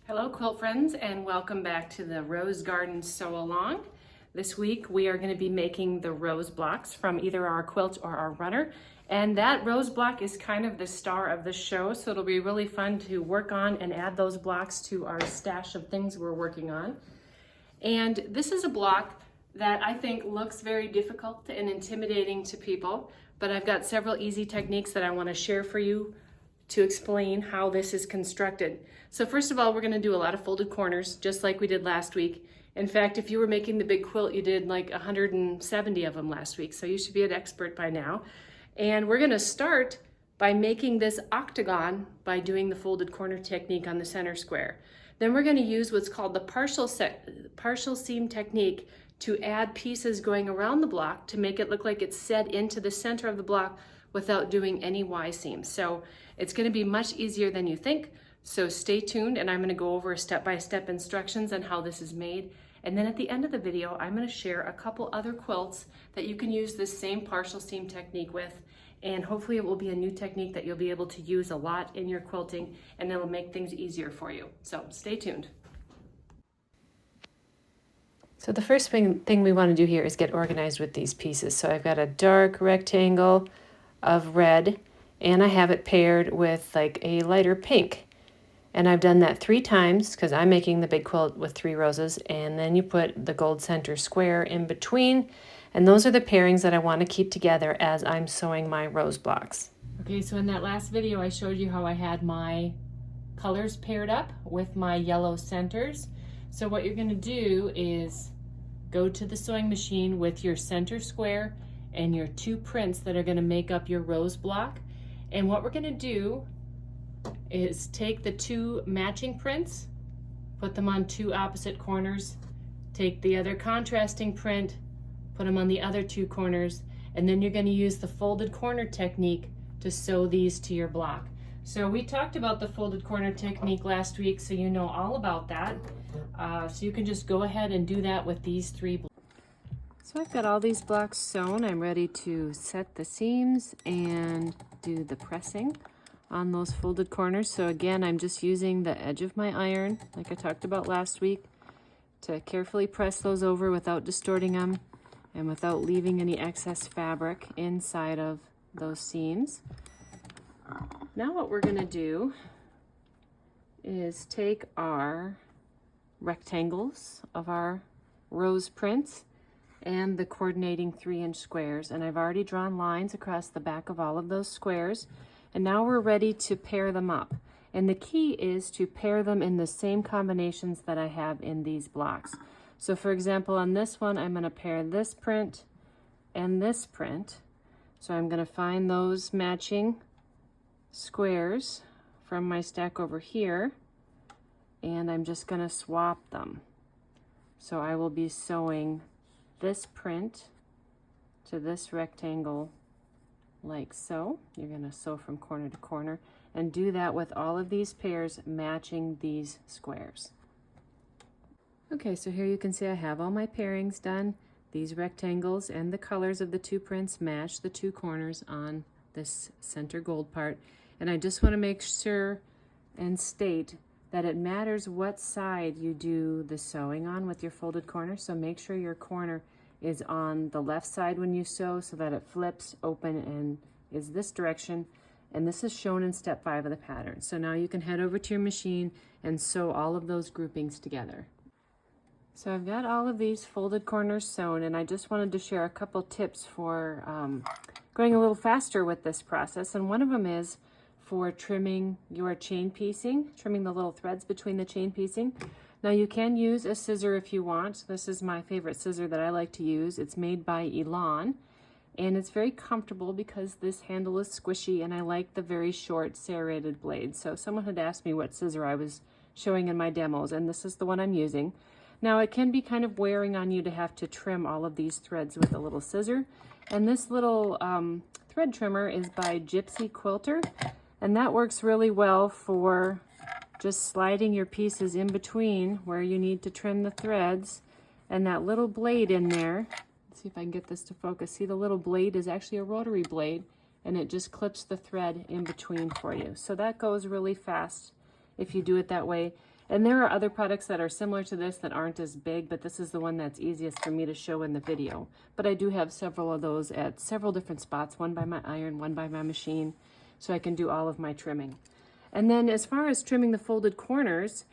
Hello quilt friends, and welcome back to the Rose Garden Sew Along. This week we are going to be making the rose blocks from either our quilt or our runner, and that rose block is kind of the star of the show, so it'll be really fun to work on and add those blocks to our stash of things we're working on. And this is a block that I think looks very difficult and intimidating to people, but I've got several easy techniques that I want to share for you to explain how this is constructed. So first of all, we're going to do a lot of folded corners, just like we did last week. In fact, if you were making the big quilt, you did like 170 of them last week, so you should be an expert by now. And we're going to start by making this octagon by doing the folded corner technique on the center square. Then we're going to use what's called the partial seam technique to add pieces going around the block to make it look like it's set into the center of the block without doing any Y seams. So it's going to be much easier than you think. So stay tuned, and I'm going to go over step-by-step instructions on how this is made. And then at the end of the video, I'm going to share a couple other quilts that you can use this same partial seam technique with. And hopefully it will be a new technique that you'll be able to use a lot in your quilting, and it'll make things easier for you. So stay tuned. So the first thing we want to do here is get organized with these pieces. So I've got a dark rectangle of red, and I have it paired with like a lighter pink. And I've done that 3 times because I'm making the big quilt with 3 roses, and then you put the gold center square in between, and those are the pairings that I want to keep together as I'm sewing my rose blocks. Okay, so in that last video I showed you how I had my colors paired up with my yellow centers. So what you're going to do is go to the sewing machine with your center square and your 2 prints that are going to make up your rose block. And what we're going to do is take the 2 matching prints, put them on 2 opposite corners, take the other contrasting print, put them on the other 2 corners, and then you're going to use the folded corner technique to sew these to your block. So we talked about the folded corner technique last week, so you know all about that. So you can just go ahead and do that with these 3 blocks. So I've got all these blocks sewn. I'm ready to set the seams and do the pressing on those folded corners. So again, I'm just using the edge of my iron, like I talked about last week, to carefully press those over without distorting them and without leaving any excess fabric inside of those seams. Now what we're going to do is take our rectangles of our rose prints and the coordinating 3-inch squares, and I've already drawn lines across the back of all of those squares, and now we're ready to pair them up. And the key is to pair them in the same combinations that I have in these blocks. So for example, on this one, I'm going to pair this print and this print. So I'm going to find those matching squares from my stack over here, and I'm just going to swap them. So I will be sewing this print to this rectangle like so. You're going to sew from corner to corner, and do that with all of these pairs matching these squares. Okay, so here you can see I have all my pairings done. These rectangles and the colors of the 2 prints match the 2 corners on this center gold part, and I just want to make sure and state that it matters what side you do the sewing on with your folded corner. So make sure your corner is on the left side when you sew so that it flips open and is this direction. And this is shown in step 5 of the pattern. So now you can head over to your machine and sew all of those groupings together. So I've got all of these folded corners sewn, and I just wanted to share a couple tips for going a little faster with this process. And one of them is for trimming your chain piecing, trimming the little threads between the chain piecing. Now you can use a scissor if you want. This is my favorite scissor that I like to use. It's made by Elan, and it's very comfortable because this handle is squishy, and I like the very short serrated blade. So someone had asked me what scissor I was showing in my demos, and this is the one I'm using. Now it can be kind of wearing on you to have to trim all of these threads with a little scissor, and this little thread trimmer is by Gypsy Quilter. And that works really well for just sliding your pieces in between where you need to trim the threads. And that little blade in there, let's see if I can get this to focus. See, the little blade is actually a rotary blade, and it just clips the thread in between for you. So that goes really fast if you do it that way. And there are other products that are similar to this that aren't as big, but this is the one that's easiest for me to show in the video. But I do have several of those at several different spots, one by my iron, one by my machine, so I can do all of my trimming. And then as far as trimming the folded corners,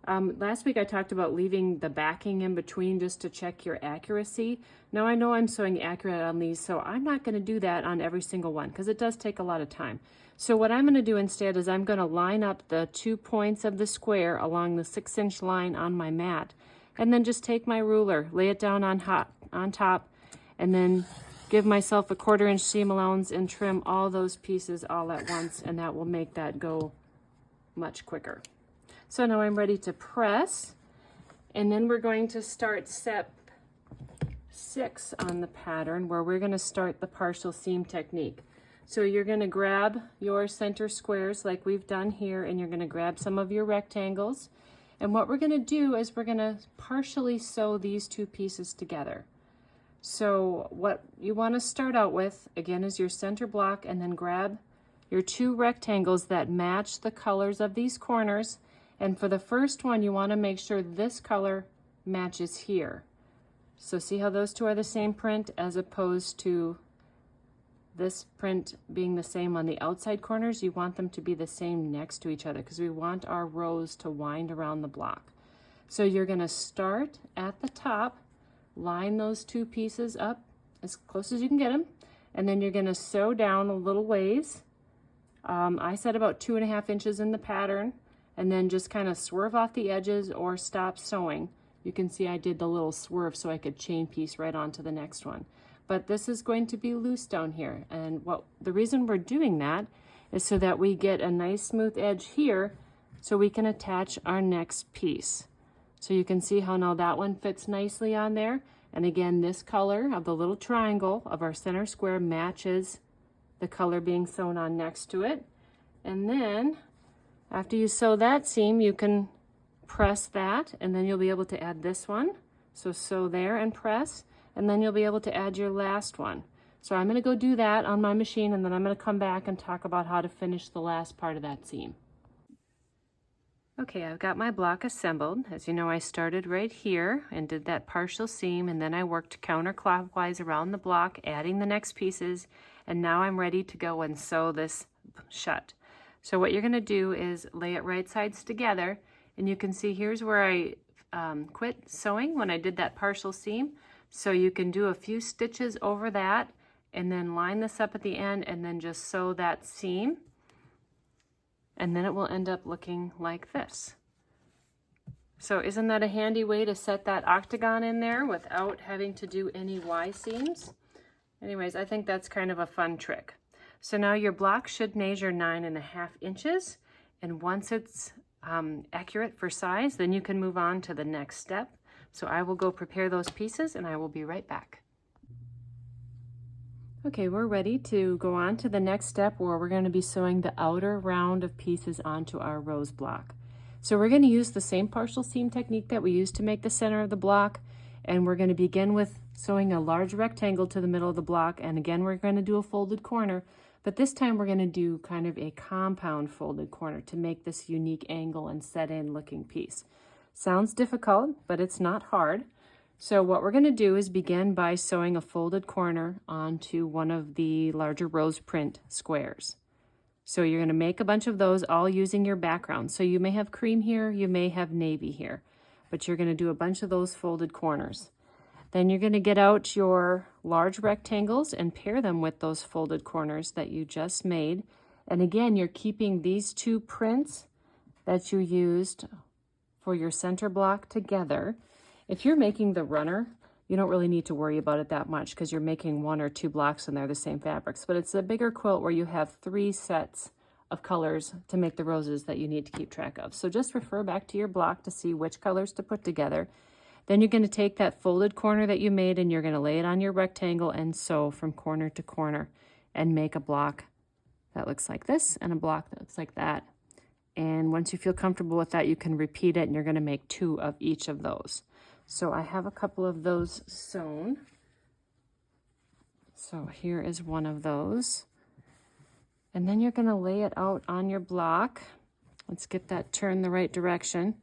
last week I talked about leaving the backing in between just to check your accuracy. Now I know I'm sewing accurate on these, so I'm not going to do that on every single one because it does take a lot of time. So what I'm going to do instead is I'm going to line up the 2 points of the square along the 6-inch line on my mat, and then just take my ruler, lay it down on top, and then give myself a 1/4 inch seam allowance and trim all those pieces all at once, and that will make that go much quicker. So now I'm ready to press, and then we're going to start step 6 on the pattern, where we're going to start the partial seam technique. So you're going to grab your center squares like we've done here, and you're going to grab some of your rectangles. And what we're going to do is we're going to partially sew these 2 pieces together. So what you want to start out with, again, is your center block, and then grab your 2 rectangles that match the colors of these corners. And for the first one, you want to make sure this color matches here. So see how those 2 are the same print as opposed to this print being the same on the outside corners? You want them to be the same next to each other because we want our rows to wind around the block. So you're going to start at the top, line those 2 pieces up as close as you can get them, and then you're going to sew down a little ways. I said about 2.5 inches in the pattern, and then just kind of swerve off the edges or stop sewing. You can see I did the little swerve so I could chain piece right onto the next one. But this is going to be loose down here, and the reason we're doing that is so that we get a nice smooth edge here so we can attach our next piece. So you can see how now that one fits nicely on there. And again, this color of the little triangle of our center square matches the color being sewn on next to it. And then after you sew that seam, you can press that, and then you'll be able to add this one. So sew there and press, and then you'll be able to add your last one. So I'm going to go do that on my machine, and then I'm going to come back and talk about how to finish the last part of that seam. Okay, I've got my block assembled. As you know, I started right here and did that partial seam, and then I worked counterclockwise around the block, adding the next pieces, and now I'm ready to go and sew this shut. So what you're going to do is lay it right sides together, and you can see here's where I quit sewing when I did that partial seam. So you can do a few stitches over that and then line this up at the end and then just sew that seam, and then it will end up looking like this. So isn't that a handy way to set that octagon in there without having to do any Y seams? Anyways, I think that's kind of a fun trick. So now your block should measure 9.5 inches, and once it's accurate for size, then you can move on to the next step. So I will go prepare those pieces, and I will be right back. Okay, we're ready to go on to the next step, where we're going to be sewing the outer round of pieces onto our rose block. So we're going to use the same partial seam technique that we used to make the center of the block, and we're going to begin with sewing a large rectangle to the middle of the block, and again we're going to do a folded corner, but this time we're going to do kind of a compound folded corner to make this unique angle and set in looking piece. Sounds difficult, but it's not hard. So what we're going to do is begin by sewing a folded corner onto one of the larger rose print squares. So you're going to make a bunch of those, all using your background. So you may have cream here, you may have navy here, but you're going to do a bunch of those folded corners. Then you're going to get out your large rectangles and pair them with those folded corners that you just made. And again, you're keeping these 2 prints that you used for your center block together. If you're making the runner, you don't really need to worry about it that much because you're making 1 or 2 blocks and they're the same fabrics. But it's a bigger quilt where you have 3 sets of colors to make the roses that you need to keep track of. So just refer back to your block to see which colors to put together. Then you're going to take that folded corner that you made and you're going to lay it on your rectangle and sew from corner to corner and make a block that looks like this and a block that looks like that. And once you feel comfortable with that, you can repeat it, and you're going to make 2 of each of those. So I have a couple of those sewn. So here is one of those. And then you're going to lay it out on your block. Let's get that turned the right direction.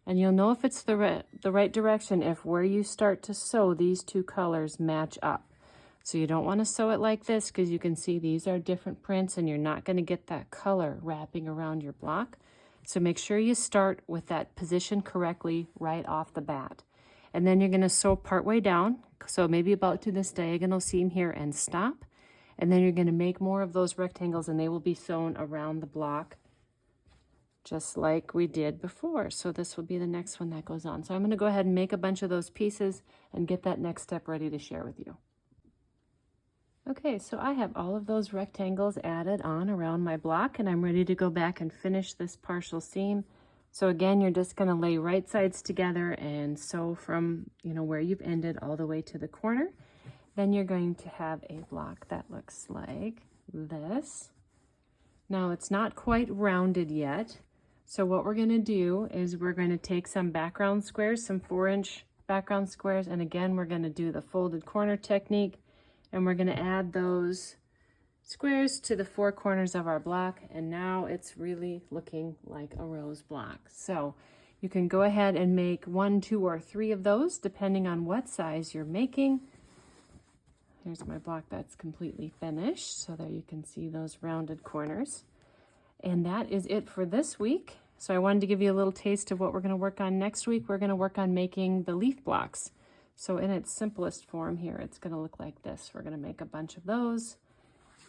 And you'll know if it's the right direction if where you start to sew, these two colors match up. So you don't want to sew it like this because you can see these are different prints and you're not going to get that color wrapping around your block. So make sure you start with that position correctly right off the bat. And then you're going to sew partway down, so maybe about to this diagonal seam here, and stop. And then you're going to make more of those rectangles and they will be sewn around the block just like we did before. So this will be the next one that goes on. So I'm going to go ahead and make a bunch of those pieces and get that next step ready to share with you. Okay, so I have all of those rectangles added on around my block and I'm ready to go back and finish this partial seam. So again, you're just going to lay right sides together and sew from, where you've ended all the way to the corner. Then you're going to have a block that looks like this. Now it's not quite rounded yet. So what we're going to do is we're going to take some background squares, some 4-inch background squares, and again we're going to do the folded corner technique, and we're going to add those squares to the 4 corners of our block, and now it's really looking like a rose block. So you can go ahead and make 1, 2, or 3 of those depending on what size you're making. Here's my block that's completely finished, so there you can see those rounded corners. And that is it for this week. So I wanted to give you a little taste of what we're going to work on next week. We're going to work on making the leaf blocks. So in its simplest form here, it's going to look like this. We're going to make a bunch of those.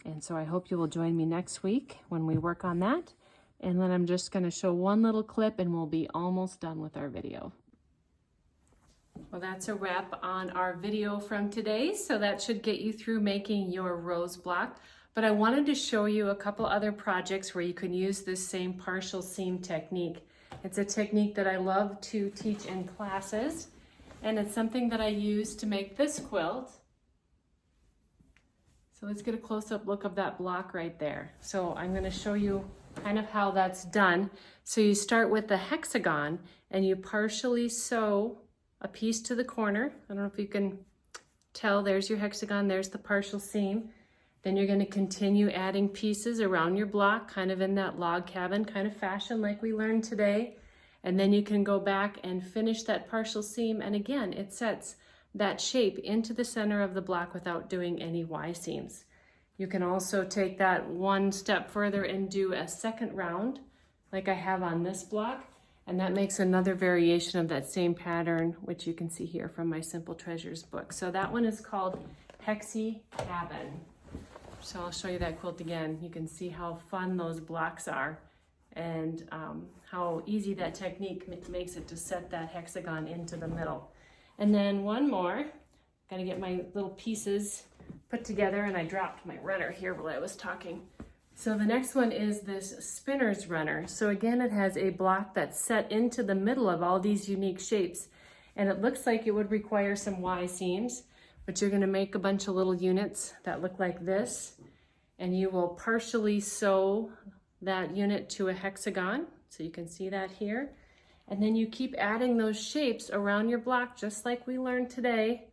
And so I hope you will join me next week when we work on that. And then I'm just going to show one little clip and we'll be almost done with our video. Well, that's a wrap on our video from today. So that should get you through making your rose block. But I wanted to show you a couple other projects where you can use this same partial seam technique. It's a technique that I love to teach in classes, and it's something that I use to make this quilt. So let's get a close-up look of that block right there. So I'm going to show you kind of how that's done. So you start with the hexagon and you partially sew a piece to the corner. I don't know if you can tell, there's your hexagon, there's the partial seam. Then you're going to continue adding pieces around your block, kind of in that log cabin kind of fashion like we learned today. And then you can go back and finish that partial seam. And again, it sets that shape into the center of the block without doing any Y seams. You can also take that one step further and do a second round like I have on this block. And that makes another variation of that same pattern, which you can see here from my Simple Treasures book. So that one is called Hexi Cabin. So I'll show you that quilt again. You can see how fun those blocks are and how easy that technique makes it to set that hexagon into the middle. And then one more, gotta get my little pieces put together, and I dropped my runner here while I was talking. So the next one is this spinner's runner. So again, it has a block that's set into the middle of all these unique shapes, and it looks like it would require some Y seams, but you're gonna make a bunch of little units that look like this, and you will partially sew that unit to a hexagon. So you can see that here. And then you keep adding those shapes around your block, just like we learned today.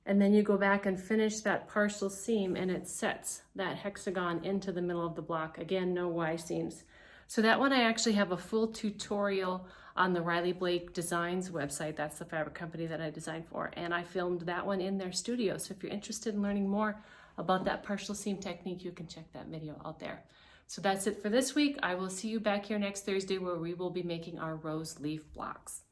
And then you go back and finish that partial seam, and it sets that hexagon into the middle of the block. Again, no Y seams. So that one I actually have a full tutorial on the Riley Blake Designs website. That's the fabric company that I designed for. And I filmed that one in their studio. So if you're interested in learning more about that partial seam technique, you can check that video out there. So that's it for this week. I will see you back here next Thursday where we will be making our rose leaf blocks.